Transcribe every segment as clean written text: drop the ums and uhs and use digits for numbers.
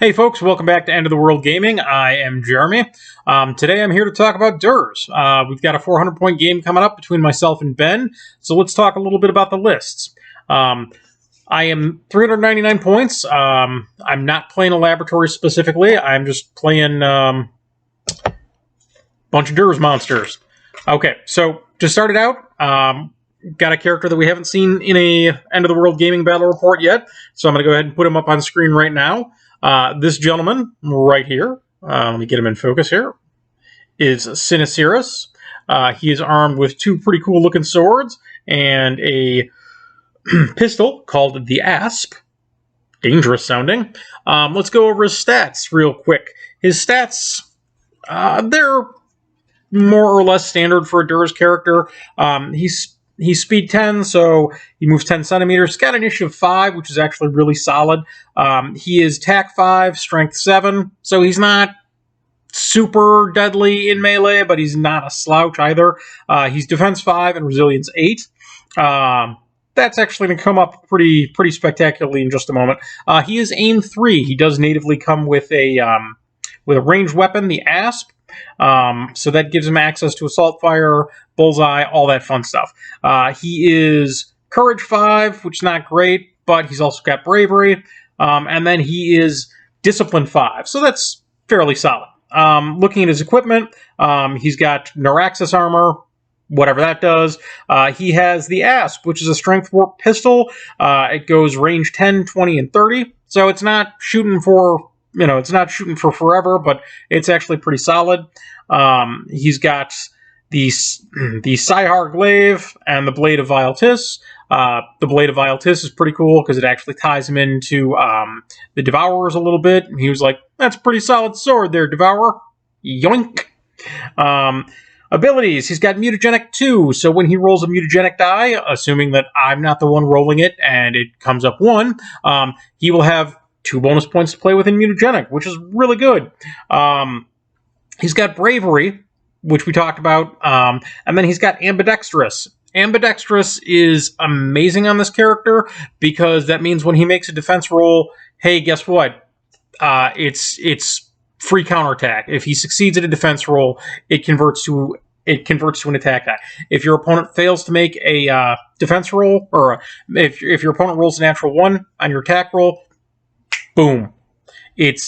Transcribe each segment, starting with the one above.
Hey folks, welcome back to End of the World Gaming. I am Jeremy. Today I'm here to talk about Dirz. We've got a 400-point game coming up between myself and Ben, so let's talk a little bit about the lists. I am 399 points. I'm not playing a laboratory specifically. I'm just playing a bunch of Dirz monsters. Okay, so to start it out, got a character that we haven't seen in a End of the World Gaming battle report yet, so I'm going to go ahead and put him up on screen right now. This gentleman right here, let me get him in focus here, is Cineceros. He is armed with two pretty cool looking swords and a pistol called the Asp. Dangerous sounding. Let's go over his stats real quick. His stats, they're more or less standard for a Dirz character. He's speed 10, so he moves 10 centimeters. He's got initiative 5, which is actually really solid. He is attack 5, strength 7, so he's not super deadly in melee, but he's not a slouch either. He's defense 5 and resilience 8. That's actually going to come up pretty spectacularly in just a moment. He is aim 3. He does natively come with a ranged weapon, the Asp. So that gives him access to assault fire, bullseye, all that fun stuff. He is courage 5, which is not great, but he's also got bravery. And then he is discipline 5, so that's fairly solid. Looking at his equipment, he's got Neuraxis armor, whatever that does. He has the Asp, which is a strength warp pistol. It goes range 10, 20, and 30, so it's not shooting for... it's not shooting for forever, but it's actually pretty solid. He's got the Sihar Glaive and the Blade of Vialtis. The Blade of Vialtis is pretty cool because it actually ties him into the Devourers a little bit. He was like, that's a pretty solid sword there, Devourer. Yoink! Abilities. He's got Mutagenic 2, so when he rolls a mutagenic die, assuming that I'm not the one rolling it and it comes up 1, he will have 2 bonus points to play with in mutagenic, which is really good. He's got bravery, which we talked about, and then he's got ambidextrous. Ambidextrous is amazing on this character because that means when he makes a defense roll, hey, guess what? It's free counterattack. If he succeeds at a defense roll, it converts to an attack die. If your opponent fails to make a defense roll, or if your opponent rolls a natural 1 on your attack roll, boom! It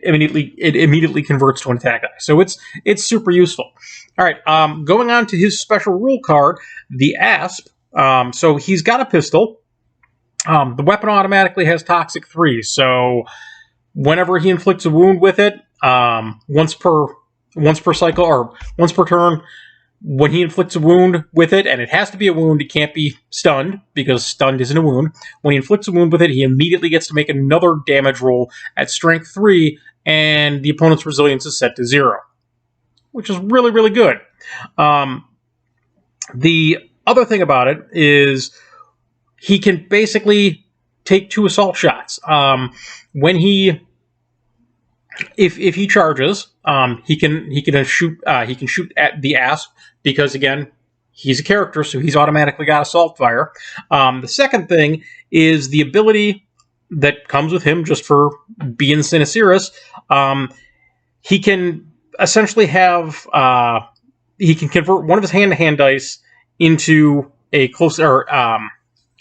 immediately converts to an attack die. So it's super useful. All right, going on to his special rule card, the Asp. So he's got a pistol. The weapon automatically has Toxic 3. So whenever he inflicts a wound with it, once per cycle or once per turn. When he inflicts a wound with it, and it has to be a wound, it can't be stunned, because stunned isn't a wound. When he inflicts a wound with it, he immediately gets to make another damage roll at strength 3, and the opponent's resilience is set to 0, which is really, really good. The other thing about it is he can basically take 2 assault shots. When he... If he charges, he can shoot at the Asp, because again, he's a character, so he's automatically got assault fire. The second thing is the ability that comes with him just for being Cineceros. He can essentially have he can convert one of his hand-to-hand dice into a closer.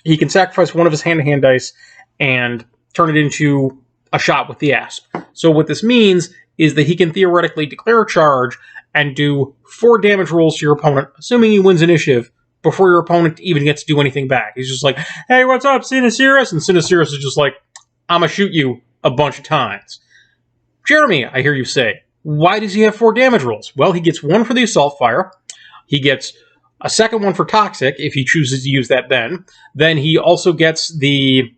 He can sacrifice one of his hand-to-hand dice and turn it into a shot with the Asp. So what this means is that he can theoretically declare a charge and do 4 damage rolls to your opponent, assuming he wins initiative, before your opponent even gets to do anything back. He's just like, hey, what's up, Cineceros? And Cineceros is just like, I'm going to shoot you a bunch of times. Jeremy, I hear you say, why does he have 4 damage rolls? Well, he gets 1 for the assault fire. He gets a second one for toxic, if he chooses to use that then. Then he also gets the...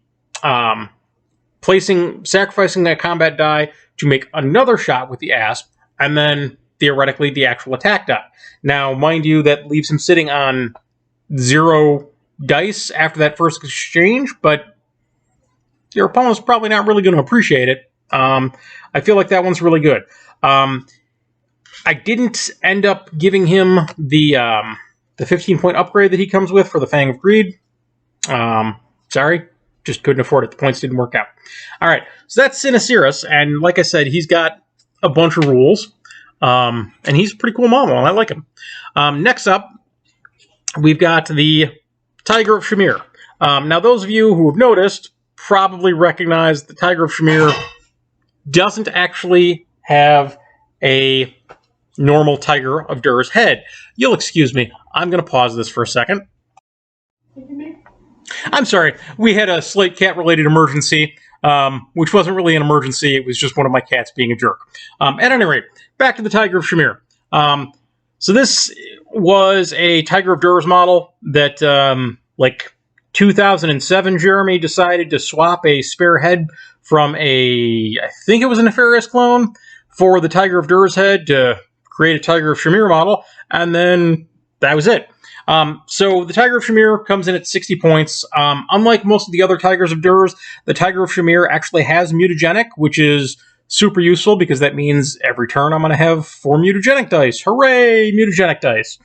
sacrificing that combat die to make another shot with the Asp, and then, theoretically, the actual attack die. Now, mind you, that leaves him sitting on 0 dice after that first exchange, but your opponent's probably not really going to appreciate it. I feel like that one's really good. I didn't end up giving him the 15-point upgrade that he comes with for the Fang of Greed. Sorry. just couldn't afford it. The points didn't work out. All right, so that's Cineceros, and like I said, he's got a bunch of rules, and he's a pretty cool model, and I like him. Next up, we've got the Tiger of Shamir. Now, those of you who have noticed probably recognize the Tiger of Shamir doesn't actually have a normal Tiger of Dirz head. You'll excuse me. I'm going to pause this for a second. I'm sorry. We had a Slate Cat-related emergency, which wasn't really an emergency. It was just one of my cats being a jerk. At any rate, back to the Tiger of Shamir. So this was a Tiger of Dirz model that, like 2007, Jeremy decided to swap a spare head from I think it was an Assyris clone, for the Tiger of Dirz head to create a Tiger of Shamir model, and then that was it. So the Tiger of Shamir comes in at 60 points. Unlike most of the other Tigers of Dirz, the Tiger of Shamir actually has mutagenic, which is super useful because that means every turn I'm going to have 4 mutagenic dice. Hooray, mutagenic dice.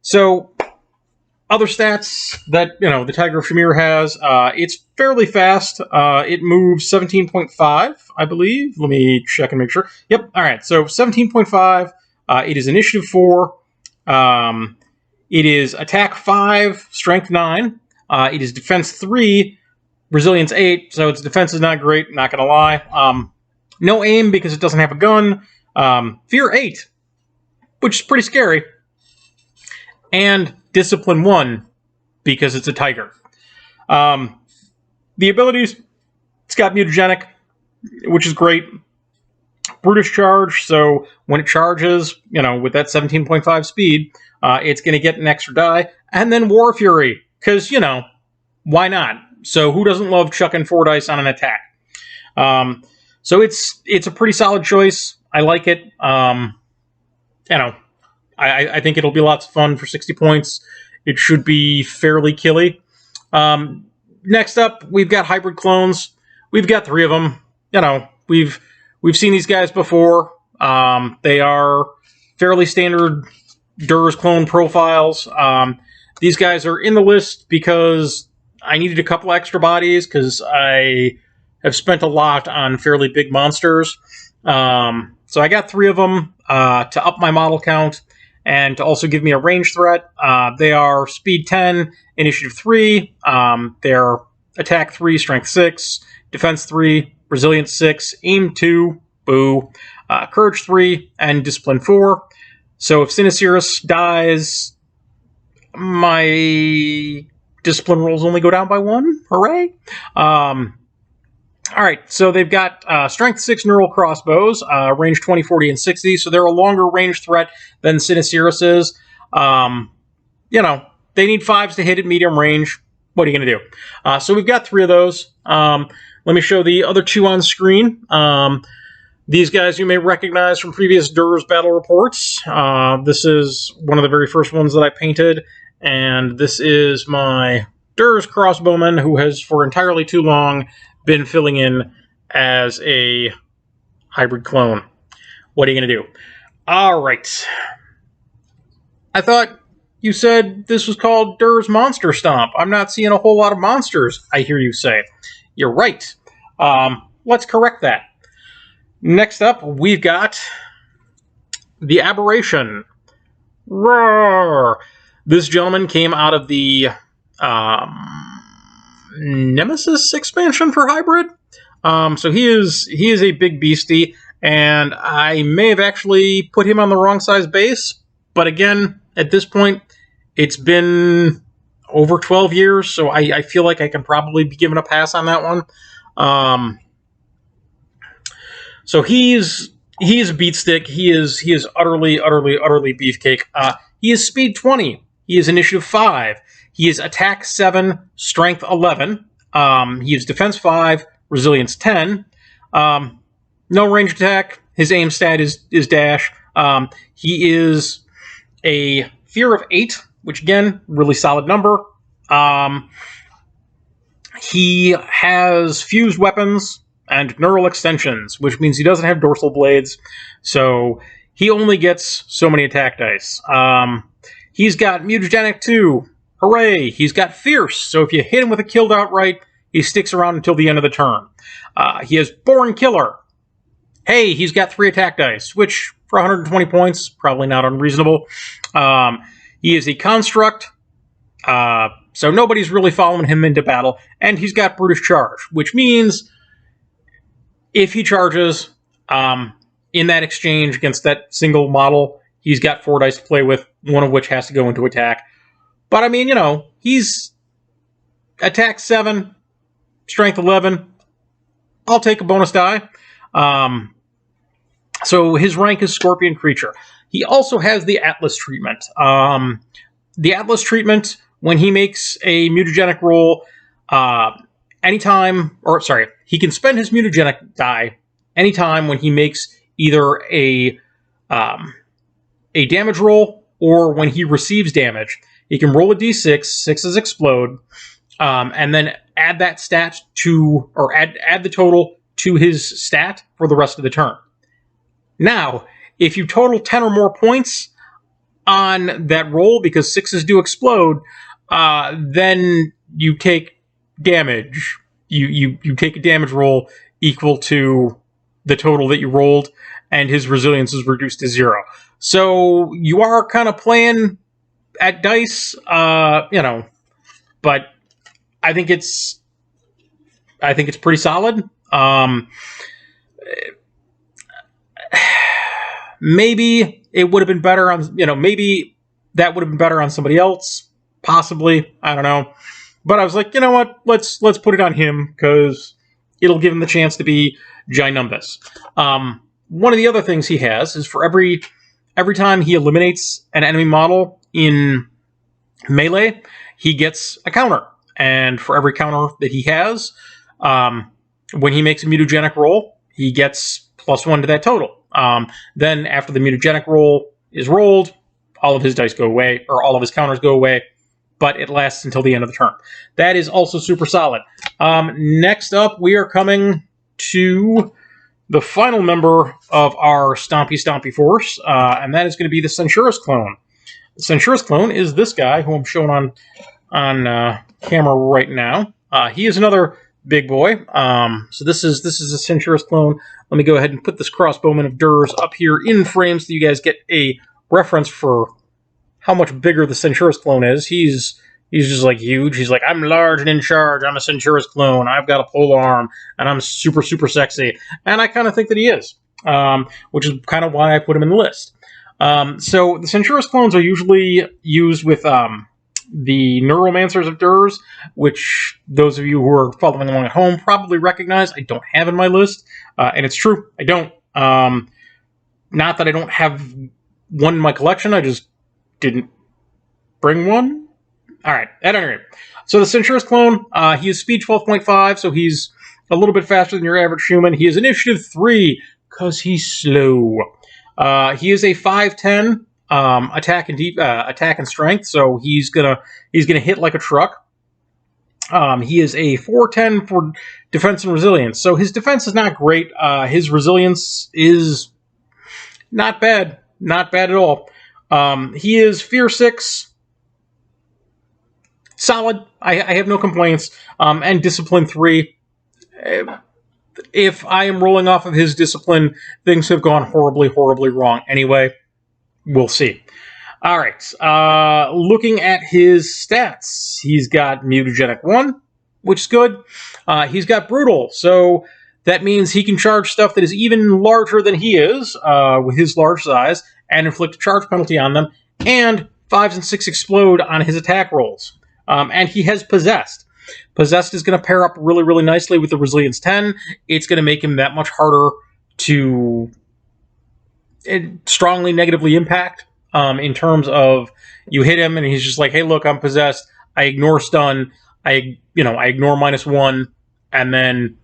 So other stats that, the Tiger of Shamir has, it's fairly fast. It moves 17.5, I believe. Let me check and make sure. Yep, all right, so 17.5. It is initiative 4. It is attack 5, strength 9. It is defense 3, resilience 8, so its defense is not great, not going to lie. No aim because it doesn't have a gun. Fear 8, which is pretty scary. And discipline 1 because it's a tiger. The abilities, it's got mutagenic, which is great. Brutish charge, so when it charges, with that 17.5 speed, it's going to get an extra die. And then War Fury, because, why not? So who doesn't love chucking 4 dice on an attack? So it's a pretty solid choice. I like it. I think it'll be lots of fun for 60 points. It should be fairly killy. Next up, we've got hybrid clones. We've got 3 of them. We've seen these guys before. They are fairly standard Dirz clone profiles. These guys are in the list because I needed a couple extra bodies because I have spent a lot on fairly big monsters. So I got 3 of them to up my model count and to also give me a range threat. They are speed 10, initiative 3. They're attack 3, strength 6, defense 3, resilience 6, aim 2, boo, courage 3, and discipline 4. So if Cineceros dies, my discipline rolls only go down by 1. Hooray! All right, so they've got strength 6 neural crossbows, range 20, 40, and 60, so they're a longer range threat than Cineceros is. They need 5s to hit at medium range. What are you going to do? So we've got 3 of those. Let me show the other 2 on screen. These guys you may recognize from previous Dirz battle reports. This is one of the very first ones that I painted, and this is my Dirz crossbowman who has, for entirely too long, been filling in as a hybrid clone. What are you going to do? All right. I thought you said this was called Dirz Monster Stomp. I'm not seeing a whole lot of monsters, I hear you say. You're right. Let's correct that. Next up, we've got the Aberration. Roar! This gentleman came out of the Nemesis expansion for hybrid. So he is a big beastie, and I may have actually put him on the wrong size base, but again, at this point, it's been over 12 years, so I feel like I can probably be given a pass on that one. So he's a beatstick. He is utterly beefcake. He is speed 20. He is initiative 5. He is attack 7, strength 11. He is defense 5, resilience 10. No ranged attack. His aim stat is dash. He is a fear of 8, which again, really solid number. He has fused weapons and neural extensions, which means he doesn't have dorsal blades, so he only gets so many attack dice. He's got mutagenic 2. Hooray! He's got fierce, so if you hit him with a killed outright, He sticks around until the end of the turn. He has Born Killer. Hey, he's got 3 attack dice, which for 120 points, probably not unreasonable. He is a construct, so nobody's really following him into battle. And he's got Brutish Charge, which means if he charges in that exchange against that single model, he's got 4 dice to play with, one of which has to go into attack. But I mean, he's attack 7, strength 11. I'll take a bonus die. So his rank is Scorpion Creature. He also has the Atlas treatment. The Atlas treatment, when he makes a mutagenic roll, he can spend his mutagenic die anytime when he makes either a damage roll or when he receives damage. He can roll a d6, 6s explode, and then add that stat to, or add the total to his stat for the rest of the turn. Now, if you total 10 or more points on that roll, because 6s do explode, then you take damage. You take a damage roll equal to the total that you rolled, and his resilience is reduced to 0. So you are kind of playing at dice, but I think it's pretty solid. Maybe it would have been better on, maybe that would have been better on somebody else, possibly. I don't know. But I was like, you know what? Let's put it on him because it'll give him the chance to be ginormous. One of the other things he has is for every time he eliminates an enemy model in melee, he gets a counter. And for every counter that he has, when he makes a mutagenic roll, he gets +1 to that total. Then after the mutagenic roll is rolled, all of his dice go away, or all of his counters go away, but it lasts until the end of the turn. That is also super solid. Next up, we are coming to the final member of our Stompy force, and that is going to be the Centurus Clone. The Centuris Clone is this guy, who I'm showing on camera right now. He is another big boy. So this is a Centuris Clone. Let me go ahead and put this crossbowman of Dirz up here in frame so you guys get a reference for how much bigger the Centuris Clone is. He's just like huge. He's like, I'm large and in charge. I'm a Centuris Clone. I've got a pole arm, and I'm super, super sexy. And I kind of think that he is, which is kind of why I put him in the list. So the Centuris Clones are usually used with the Neuromancers of Dirz, which those of you who are following along at home probably recognize. I don't have in my list, and it's true. I don't. Not that I don't have one in my collection. I just didn't bring one. All right, at any rate. So the Centuris Clone, he is speed 12.5, so he's a little bit faster than your average human. He is initiative 3, because he's slow. He is a 5'10", attack and strength, so he's gonna hit like a truck. He is a 4'10" for defense and resilience, so his defense is not great. His resilience is not bad at all. He is fear 6, solid. I have no complaints. And discipline 3. If I am rolling off of his discipline, things have gone horribly, horribly wrong. Anyway, we'll see. All right. Looking at his stats, he's got Mutagenic 1, which is good. He's got Brutal, so that means he can charge stuff that is even larger than he is, with his large size, and inflict a charge penalty on them, and 5s and 6 explode on his attack rolls. And he has Possessed. Possessed is going to pair up really, really nicely with the Resilience 10. It's going to make him that much harder to strongly negatively impact, in terms of you hit him and he's just like, hey, look, I'm possessed. I ignore stun. I ignore -1, and then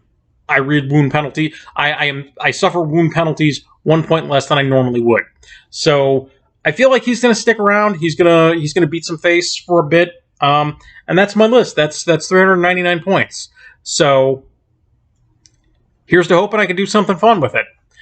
I read wound penalty. I suffer wound penalties 1 point less than I normally would. So I feel like he's going to stick around. He's gonna beat some face for a bit. And that's my list. That's 399 points. So here's to hoping I can do something fun with it.